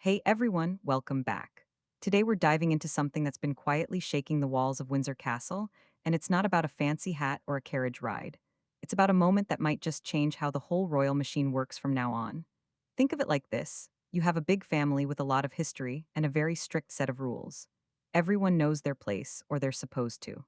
Hey everyone, welcome back. Today we're diving into something that's been quietly shaking the walls of Windsor Castle, and it's not about a fancy hat or a carriage ride. It's about a moment that might just change how the whole royal machine works from now on. Think of it like this: you have a big family with a lot of history and a very strict set of rules. Everyone knows their place, or they're supposed to.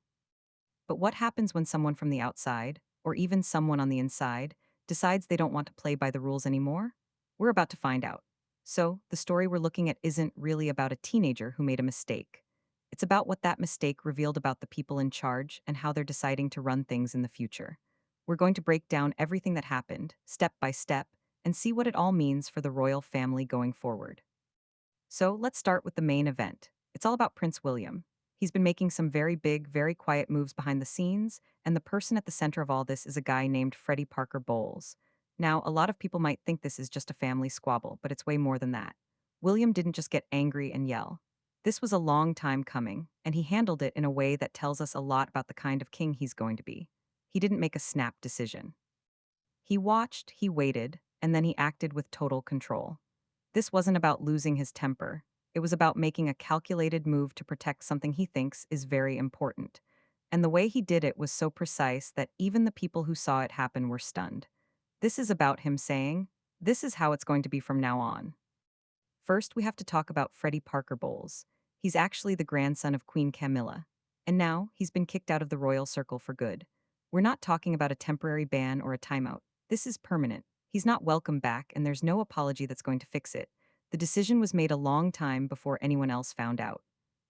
But what happens when someone from the outside, or even someone on the inside, decides they don't want to play by the rules anymore? We're about to find out. So, the story we're looking at isn't really about a teenager who made a mistake. It's about what that mistake revealed about the people in charge and how they're deciding to run things in the future. We're going to break down everything that happened, step by step, and see what it all means for the royal family going forward. So let's start with the main event. It's all about Prince William. He's been making some very big, very quiet moves behind the scenes, and the person at the center of all this is a guy named Freddy Parker Bowles. Now, a lot of people might think this is just a family squabble, but it's way more than that. William didn't just get angry and yell. This was a long time coming, and he handled it in a way that tells us a lot about the kind of king he's going to be. He didn't make a snap decision. He watched, he waited, and then he acted with total control. This wasn't about losing his temper. It was about making a calculated move to protect something he thinks is very important. And the way he did it was so precise that even the people who saw it happen were stunned. This is about him saying, "This is how it's going to be from now on." First, we have to talk about Freddie Parker Bowles. He's actually the grandson of Queen Camilla. And now, he's been kicked out of the royal circle for good. We're not talking about a temporary ban or a timeout. This is permanent. He's not welcome back, and there's no apology that's going to fix it. The decision was made a long time before anyone else found out.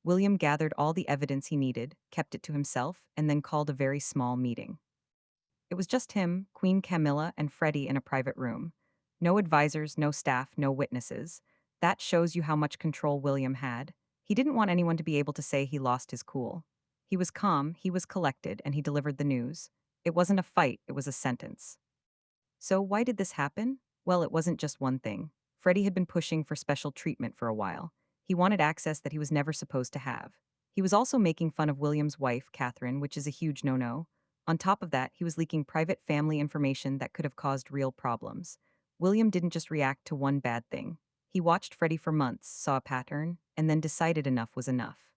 William gathered all the evidence he needed, kept it to himself, and then called a very small meeting. It was just him, Queen Camilla, and Freddie in a private room. No advisors, no staff, no witnesses. That shows you how much control William had. He didn't want anyone to be able to say he lost his cool. He was calm, he was collected, and he delivered the news. It wasn't a fight, it was a sentence. So, why did this happen? Well, it wasn't just one thing. Freddie had been pushing for special treatment for a while. He wanted access that he was never supposed to have. He was also making fun of William's wife, Catherine, which is a huge no no. On top of that, he was leaking private family information that could have caused real problems. William didn't just react to one bad thing. He watched Freddie for months, saw a pattern, and then decided enough was enough.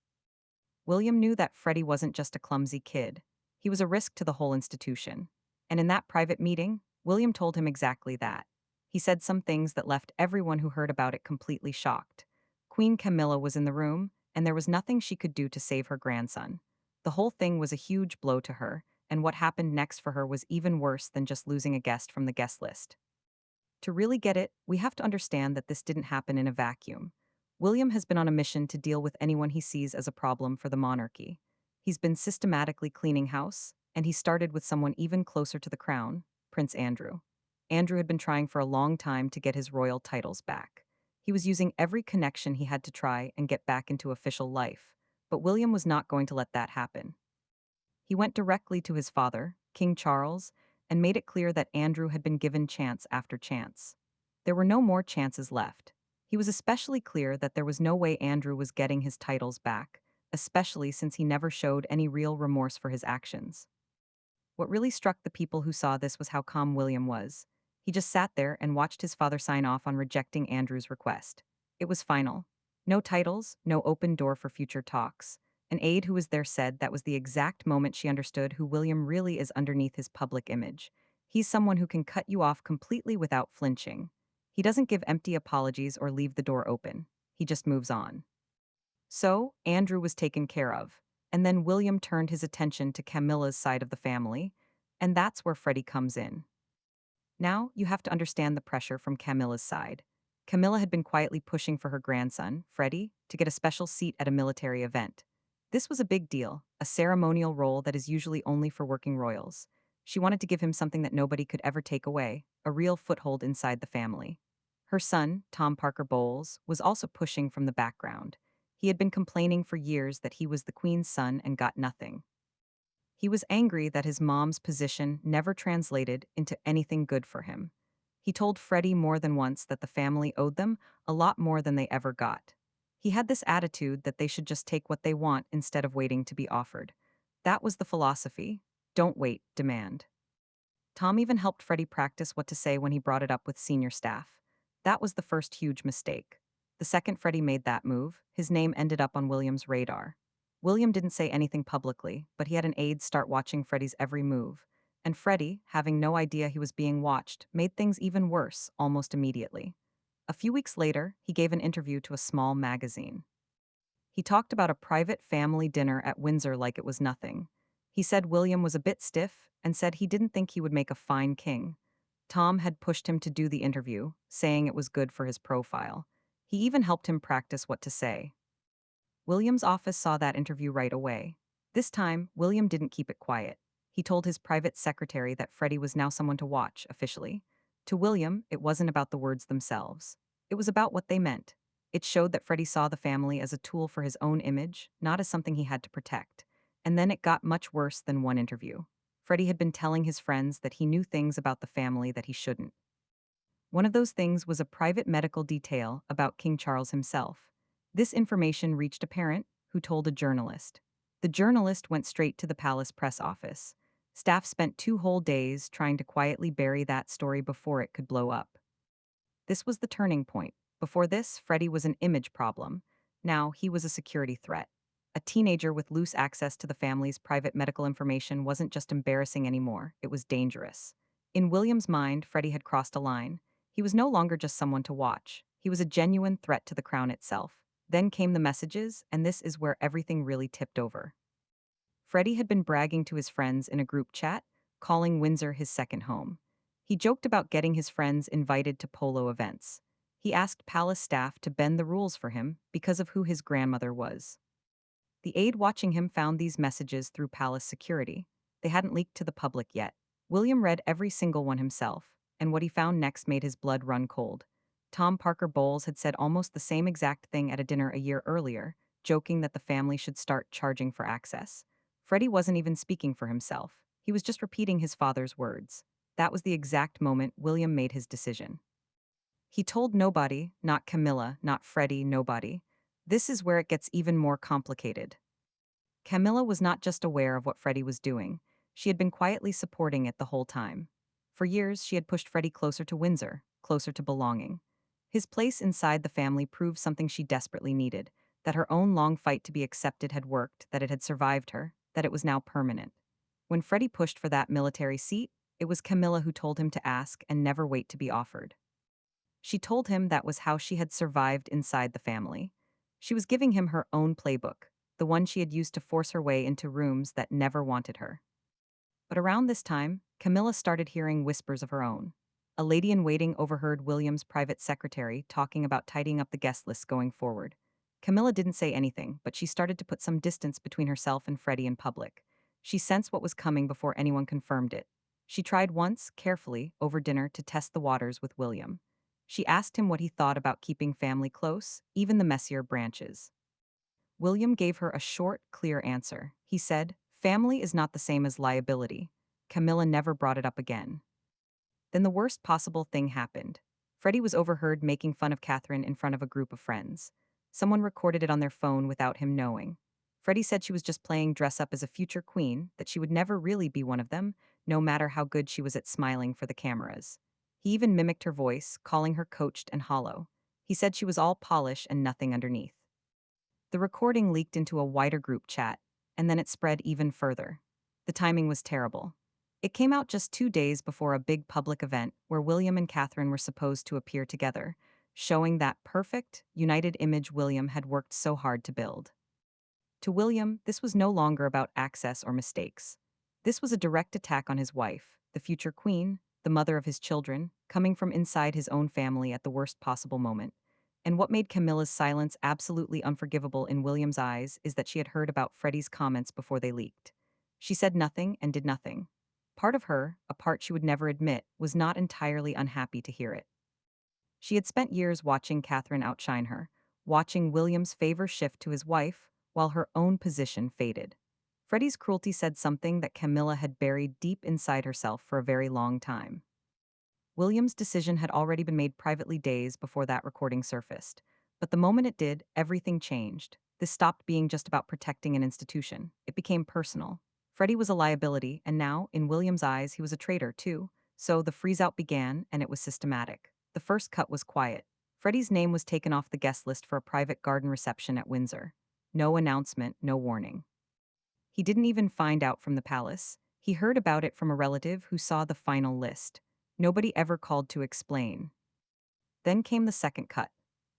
William knew that Freddie wasn't just a clumsy kid. He was a risk to the whole institution. And in that private meeting, William told him exactly that. He said some things that left everyone who heard about it completely shocked. Queen Camilla was in the room, and there was nothing she could do to save her grandson. The whole thing was a huge blow to her, and what happened next for her was even worse than just losing a guest from the guest list. To really get it, we have to understand that this didn't happen in a vacuum. William has been on a mission to deal with anyone he sees as a problem for the monarchy. He's been systematically cleaning house, and he started with someone even closer to the crown, Prince Andrew. Andrew had been trying for a long time to get his royal titles back. He was using every connection he had to try and get back into official life, but William was not going to let that happen. He went directly to his father, King Charles, and made it clear that Andrew had been given chance after chance. There were no more chances left. He was especially clear that there was no way Andrew was getting his titles back, especially since he never showed any real remorse for his actions. What really struck the people who saw this was how calm William was. He just sat there and watched his father sign off on rejecting Andrew's request. It was final. No titles, no open door for future talks. An aide who was there said that was the exact moment she understood who William really is underneath his public image. He's someone who can cut you off completely without flinching. He doesn't give empty apologies or leave the door open. He just moves on. So, Andrew was taken care of. And then William turned his attention to Camilla's side of the family, and that's where Freddie comes in. Now, you have to understand the pressure from Camilla's side. Camilla had been quietly pushing for her grandson, Freddie, to get a special seat at a military event. This was a big deal, a ceremonial role that is usually only for working royals. She wanted to give him something that nobody could ever take away, a real foothold inside the family. Her son, Tom Parker Bowles, was also pushing from the background. He had been complaining for years that he was the queen's son and got nothing. He was angry that his mom's position never translated into anything good for him. He told Freddie more than once that the family owed them a lot more than they ever got. He had this attitude that they should just take what they want instead of waiting to be offered. That was the philosophy. Don't wait, demand. Tom even helped Freddie practice what to say when he brought it up with senior staff. That was the first huge mistake. The The second Freddie made that move, his name ended up on William's radar. William didn't say anything publicly, but he had an aide start watching Freddie's every move. And Freddie, having no idea he was being watched, made things even worse almost immediately. A few weeks later, he gave an interview to a small magazine. He talked about a private family dinner at Windsor like it was nothing. He said William was a bit stiff and said he didn't think he would make a fine king. Tom had pushed him to do the interview, saying it was good for his profile. He even helped him practice what to say. William's office saw that interview right away. This time, William didn't keep it quiet. He told his private secretary that Freddie was now someone to watch, officially. To William, it wasn't about the words themselves. It was about what they meant. It showed that Freddie saw the family as a tool for his own image, not as something he had to protect. And then it got much worse than one interview. Freddie had been telling his friends that he knew things about the family that he shouldn't. One of those things was a private medical detail about King Charles himself. This information reached a parent, who told a journalist. The journalist went straight to the palace press office. Staff spent 2 whole days trying to quietly bury that story before it could blow up. This was the turning point. Before this, Freddie was an image problem. Now he was a security threat. A teenager with loose access to the family's private medical information wasn't just embarrassing anymore, it was dangerous. In William's mind, Freddie had crossed a line. He was no longer just someone to watch. He was a genuine threat to the crown itself. Then came the messages, and this is where everything really tipped over. Freddie had been bragging to his friends in a group chat, calling Windsor his second home. He joked about getting his friends invited to polo events. He asked palace staff to bend the rules for him because of who his grandmother was. The aide watching him found these messages through palace security. They hadn't leaked to the public yet. William read every single one himself, and what he found next made his blood run cold. Tom Parker Bowles had said almost the same exact thing at a dinner a year earlier, joking that the family should start charging for access. Freddie wasn't even speaking for himself. He was just repeating his father's words. That was the exact moment William made his decision. He told nobody, not Camilla, not Freddie, nobody. This is where it gets even more complicated. Camilla was not just aware of what Freddie was doing, she had been quietly supporting it the whole time. For years, she had pushed Freddie closer to Windsor, closer to belonging. His place inside the family proved something she desperately needed, that her own long fight to be accepted had worked, that it had survived her, that it was now permanent. When Freddie pushed for that military seat, it was Camilla who told him to ask and never wait to be offered. She told him that was how she had survived inside the family. She was giving him her own playbook, the one she had used to force her way into rooms that never wanted her. But around this time, Camilla started hearing whispers of her own. A lady in waiting overheard William's private secretary talking about tidying up the guest list going forward. Camilla didn't say anything, but she started to put some distance between herself and Freddie in public. She sensed what was coming before anyone confirmed it. She tried once, carefully, over dinner to test the waters with William. She asked him what he thought about keeping family close, even the messier branches. William gave her a short, clear answer. He said, "Family is not the same as liability." Camilla never brought it up again. Then the worst possible thing happened. Freddie was overheard making fun of Catherine in front of a group of friends. Someone recorded it on their phone without him knowing. Freddie said she was just playing dress up as a future queen, that she would never really be one of them, no matter how good she was at smiling for the cameras. He even mimicked her voice, calling her coached and hollow. He said she was all polish and nothing underneath. The recording leaked into a wider group chat, and then it spread even further. The timing was terrible. It came out just 2 days before a big public event where William and Catherine were supposed to appear together, showing that perfect, united image William had worked so hard to build. To William, this was no longer about access or mistakes. This was a direct attack on his wife, the future queen, the mother of his children, coming from inside his own family at the worst possible moment. And what made Camilla's silence absolutely unforgivable in William's eyes is that she had heard about Freddie's comments before they leaked. She said nothing and did nothing. Part of her, a part she would never admit, was not entirely unhappy to hear it. She had spent years watching Catherine outshine her, watching William's favor shift to his wife, while her own position faded. Freddie's cruelty said something that Camilla had buried deep inside herself for a very long time. William's decision had already been made privately days before that recording surfaced. But the moment it did, everything changed. This stopped being just about protecting an institution. It became personal. Freddie was a liability, and now, in William's eyes, he was a traitor, too. So the freeze-out began, and it was systematic. The first cut was quiet. Freddie's name was taken off the guest list for a private garden reception at Windsor. No announcement, no warning. He didn't even find out from the palace. He heard about it from a relative who saw the final list. Nobody ever called to explain. Then came the second cut.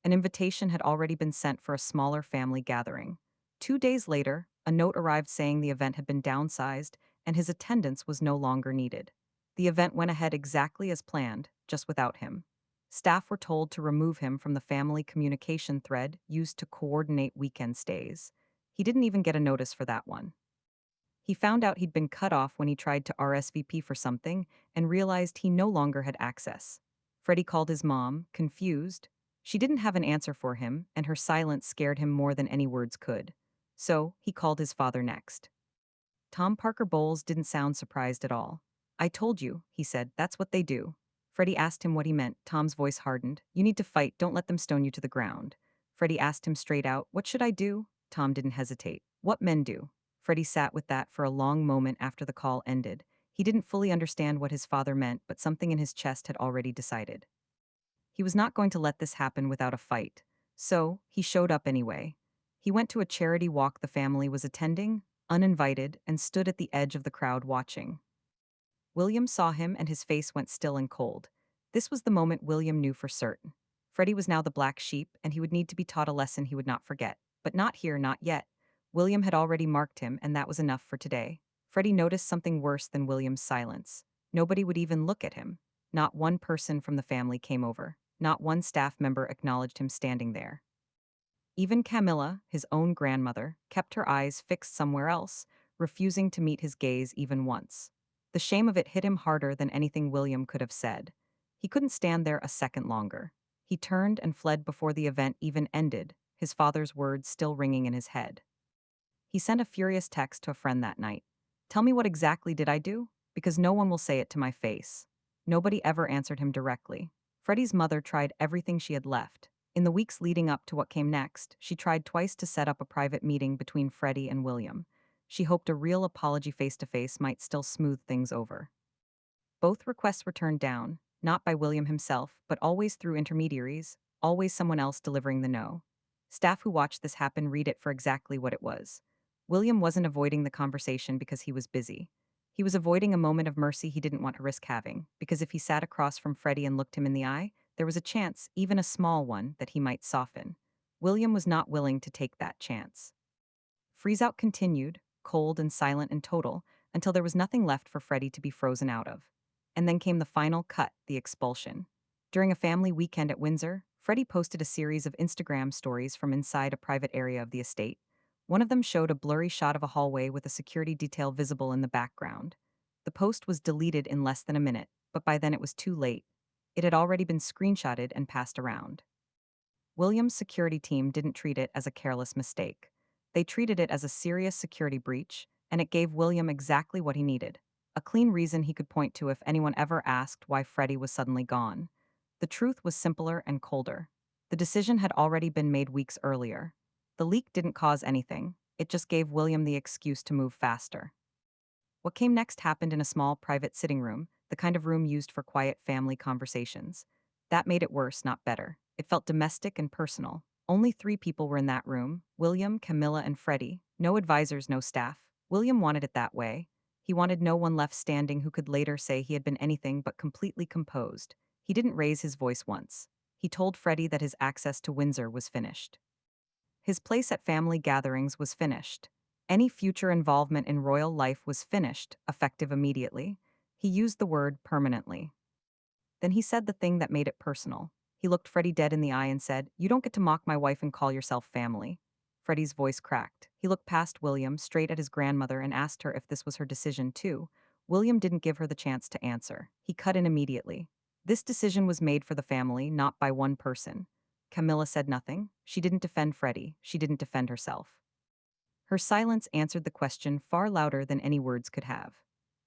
An invitation had already been sent for a smaller family gathering. 2 days later, a note arrived saying the event had been downsized and his attendance was no longer needed. The event went ahead exactly as planned, just without him. Staff were told to remove him from the family communication thread used to coordinate weekend stays. He didn't even get a notice for that one. He found out he'd been cut off when he tried to RSVP for something and realized he no longer had access. Freddie called his mom, confused. She didn't have an answer for him, and her silence scared him more than any words could. So, he called his father next. Tom Parker Bowles didn't sound surprised at all. "I told you," he said, "that's what they do." Freddie asked him what he meant. Tom's voice hardened. "You need to fight, don't let them stone you to the ground." Freddie asked him straight out, "What should I do?" Tom didn't hesitate. "What men do." Freddie sat with that for a long moment after the call ended. He didn't fully understand what his father meant, but something in his chest had already decided. He was not going to let this happen without a fight. So, he showed up anyway. He went to a charity walk the family was attending, uninvited, and stood at the edge of the crowd watching. William saw him and his face went still and cold. This was the moment William knew for certain. Freddie was now the black sheep, and he would need to be taught a lesson he would not forget. But not here, not yet. William had already marked him, and that was enough for today. Freddie noticed something worse than William's silence. Nobody would even look at him. Not one person from the family came over. Not one staff member acknowledged him standing there. Even Camilla, his own grandmother, kept her eyes fixed somewhere else, refusing to meet his gaze even once. The shame of it hit him harder than anything William could have said. He couldn't stand there a second longer. He turned and fled before the event even ended, his father's words still ringing in his head. He sent a furious text to a friend that night. "Tell me what exactly did I do? Because no one will say it to my face." Nobody ever answered him directly. Freddie's mother tried everything she had left. In the weeks leading up to what came next, she tried twice to set up a private meeting between Freddie and William. She hoped a real apology face-to-face might still smooth things over. Both requests were turned down, not by William himself, but always through intermediaries, always someone else delivering the no. Staff who watched this happen read it for exactly what it was. William wasn't avoiding the conversation because he was busy. He was avoiding a moment of mercy he didn't want to risk having, because if he sat across from Freddie and looked him in the eye, there was a chance, even a small one, that he might soften. William was not willing to take that chance. Freeze-out continued, cold and silent and total, until there was nothing left for Freddie to be frozen out of. And then came the final cut, the expulsion. During a family weekend at Windsor, Freddie posted a series of Instagram stories from inside a private area of the estate. One of them showed a blurry shot of a hallway with a security detail visible in the background. The post was deleted in less than a minute, but by then it was too late. It had already been screenshotted and passed around. William's security team didn't treat it as a careless mistake. They treated it as a serious security breach, and it gave William exactly what he needed. A clean reason he could point to if anyone ever asked why Freddie was suddenly gone. The truth was simpler and colder. The decision had already been made weeks earlier. The leak didn't cause anything, it just gave William the excuse to move faster. What came next happened in a small private sitting room, the kind of room used for quiet family conversations. That made it worse, not better. It felt domestic and personal. Only 3 people were in that room: William, Camilla, and Freddie. No advisors, no staff. William wanted it that way. He wanted no one left standing who could later say he had been anything but completely composed. He didn't raise his voice once. He told Freddie that his access to Windsor was finished. His place at family gatherings was finished. Any future involvement in royal life was finished, effective immediately. He used the word permanently. Then he said the thing that made it personal. He looked Freddie dead in the eye and said, "You don't get to mock my wife and call yourself family." Freddie's voice cracked. He looked past William, straight at his grandmother, and asked her if this was her decision too. William didn't give her the chance to answer. He cut in immediately. This decision was made for the family, not by one person. Camilla said nothing. She didn't defend Freddie. She didn't defend herself. Her silence answered the question far louder than any words could have.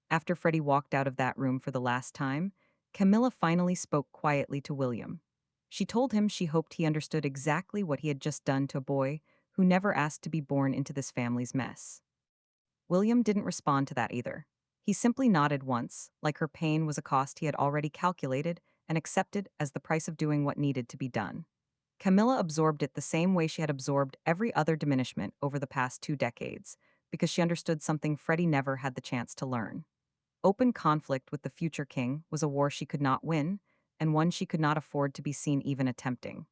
After Freddie walked out of that room for the last time, Camilla finally spoke quietly to William. She told him she hoped he understood exactly what he had just done to a boy who never asked to be born into this family's mess. William didn't respond to that either. He simply nodded once, like her pain was a cost he had already calculated, and accepted as the price of doing what needed to be done. Camilla absorbed it the same way she had absorbed every other diminishment over the past 2 decades, because she understood something Freddie never had the chance to learn. Open conflict with the future king was a war she could not win, and one she could not afford to be seen even attempting.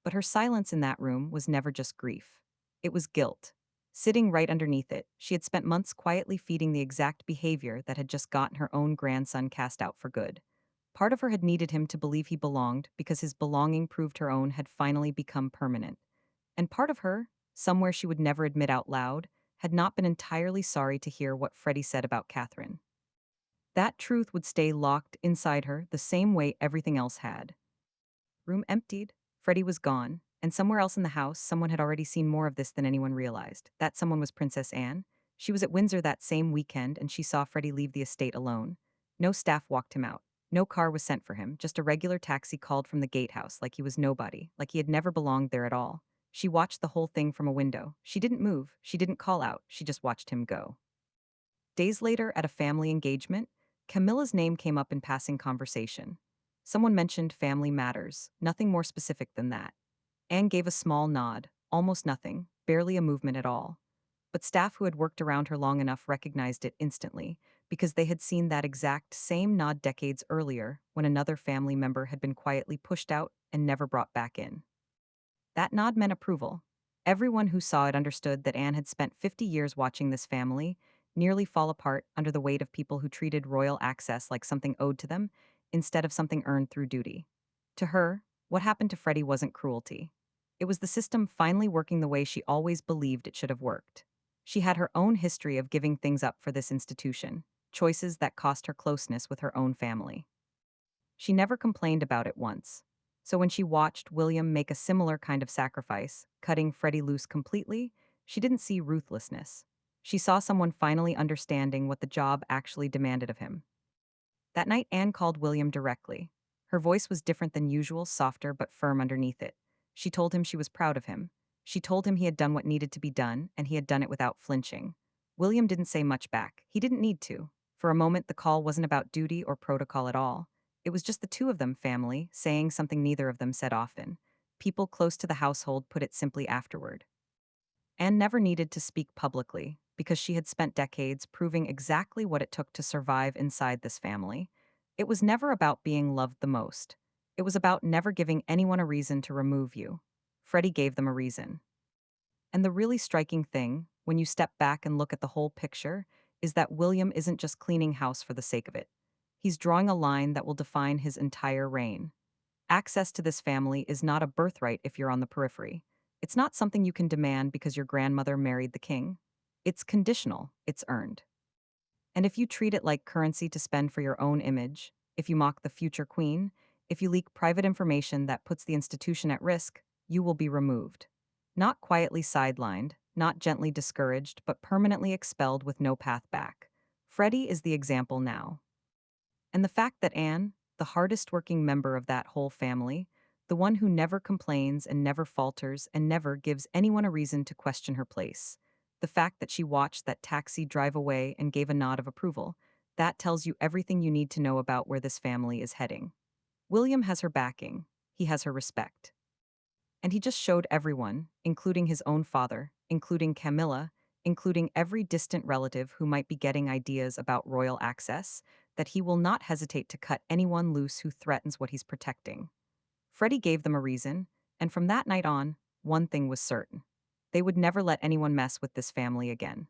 But her silence in that room was never just grief. It was guilt. Sitting right underneath it, she had spent months quietly feeding the exact behavior that had just gotten her own grandson cast out for good. Part of her had needed him to believe he belonged because his belonging proved her own had finally become permanent. And part of her, somewhere she would never admit out loud, had not been entirely sorry to hear what Freddie said about Catherine. That truth would stay locked inside her the same way everything else had. Room emptied. Freddie was gone, and somewhere else in the house, someone had already seen more of this than anyone realized. That someone was Princess Anne. She was at Windsor that same weekend, and she saw Freddie leave the estate alone. No staff walked him out. No car was sent for him, just a regular taxi called from the gatehouse, like he was nobody, like he had never belonged there at all. She watched the whole thing from a window. She didn't move, she didn't call out, she just watched him go. Days later, at a family engagement, Camilla's name came up in passing conversation. Someone mentioned family matters, nothing more specific than that. Anne gave a small nod, almost nothing, barely a movement at all. But staff who had worked around her long enough recognized it instantly, because they had seen that exact same nod decades earlier when another family member had been quietly pushed out and never brought back in. That nod meant approval. Everyone who saw it understood that Anne had spent 50 years watching this family nearly fall apart under the weight of people who treated royal access like something owed to them instead of something earned through duty. To her, what happened to Freddie wasn't cruelty. It was the system finally working the way she always believed it should have worked. She had her own history of giving things up for this institution, choices that cost her closeness with her own family. She never complained about it once. So when she watched William make a similar kind of sacrifice, cutting Freddie loose completely, she didn't see ruthlessness. She saw someone finally understanding what the job actually demanded of him. That night, Anne called William directly. Her voice was different than usual, softer but firm underneath it. She told him she was proud of him. She told him he had done what needed to be done, and he had done it without flinching. William didn't say much back. He didn't need to. For a moment, the call wasn't about duty or protocol at all. It was just the two of them, family, saying something neither of them said often. People close to the household put it simply afterward. Anne never needed to speak publicly, because she had spent decades proving exactly what it took to survive inside this family. It was never about being loved the most. It was about never giving anyone a reason to remove you. Freddie gave them a reason. And the really striking thing, when you step back and look at the whole picture, is that William isn't just cleaning house for the sake of it. He's drawing a line that will define his entire reign. Access to this family is not a birthright if you're on the periphery. It's not something you can demand because your grandmother married the king. It's conditional, it's earned. And if you treat it like currency to spend for your own image, if you mock the future queen, if you leak private information that puts the institution at risk, you will be removed. Not quietly sidelined, not gently discouraged, but permanently expelled with no path back. Freddie is the example now. And the fact that Anne, the hardest working member of that whole family, the one who never complains and never falters and never gives anyone a reason to question her place, the fact that she watched that taxi drive away and gave a nod of approval, that tells you everything you need to know about where this family is heading. William has her backing, he has her respect. And he just showed everyone, including his own father, including Camilla, including every distant relative who might be getting ideas about royal access, that he will not hesitate to cut anyone loose who threatens what he's protecting. Freddie gave them a reason, and from that night on, one thing was certain. They would never let anyone mess with this family again.